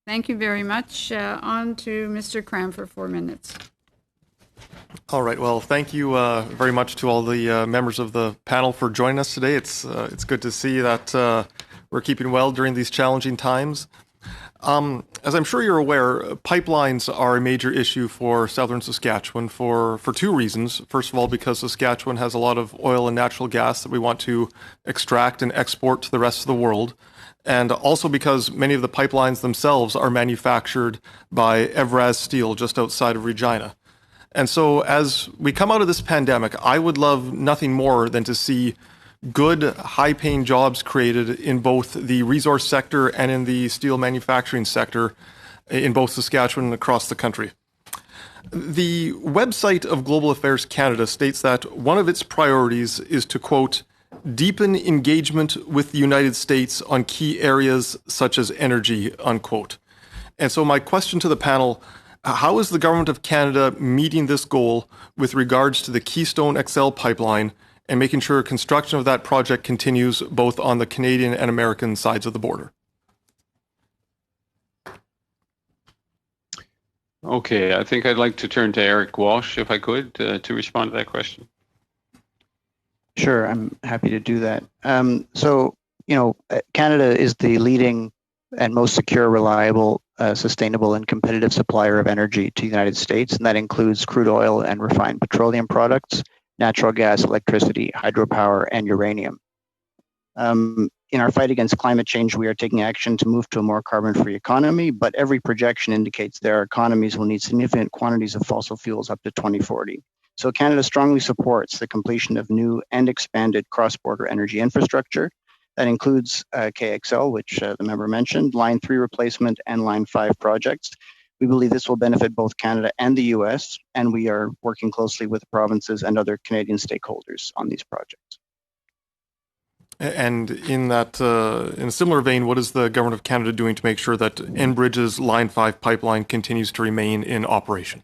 Thank you very much. On to Mr. Kram for 4 minutes. All right. Well, thank you very much to all the members of the panel for joining us today. It's good to see that we're keeping well during these challenging times. As I'm sure you're aware, pipelines are a major issue for southern Saskatchewan for two reasons. First of all, because Saskatchewan has a lot of oil and natural gas that we want to extract and export to the rest of the world. And also because many of the pipelines themselves are manufactured by Evraz Steel just outside of Regina. And so as we come out of this pandemic, I would love nothing more than to see good, high-paying jobs created in both the resource sector and in the steel manufacturing sector in both Saskatchewan and across the country. The website of Global Affairs Canada states that one of its priorities is to, quote, deepen engagement with the United States on key areas such as energy, unquote. And so my question to the panel, how is the Government of Canada meeting this goal with regards to the Keystone XL pipeline and making sure construction of that project continues both on the Canadian and American sides of the border? Okay, I think I'd like to turn to Eric Walsh, if I could, to respond to that question. Sure, I'm happy to do that. Canada is the leading and most secure, reliable, sustainable, and competitive supplier of energy to the United States, and that includes crude oil and refined petroleum products, natural gas, electricity, hydropower, and uranium. In our fight against climate change, we are taking action to move to a more carbon-free economy, but every projection indicates that our economies will need significant quantities of fossil fuels up to 2040. So Canada strongly supports the completion of new and expanded cross-border energy infrastructure. That includes KXL, which the member mentioned, Line 3 replacement, and Line 5 projects. We believe this will benefit both Canada and the US, and we are working closely with provinces and other Canadian stakeholders on these projects. And in a similar vein, what is the Government of Canada doing to make sure that Enbridge's Line 5 pipeline continues to remain in operation?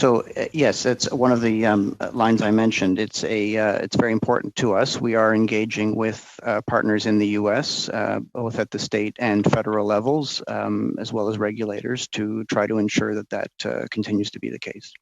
So yes, that's one of the lines I mentioned. It's very important to us. We are engaging with partners in the U.S., both at the state and federal levels, as well as regulators, to try to ensure that continues to be the case.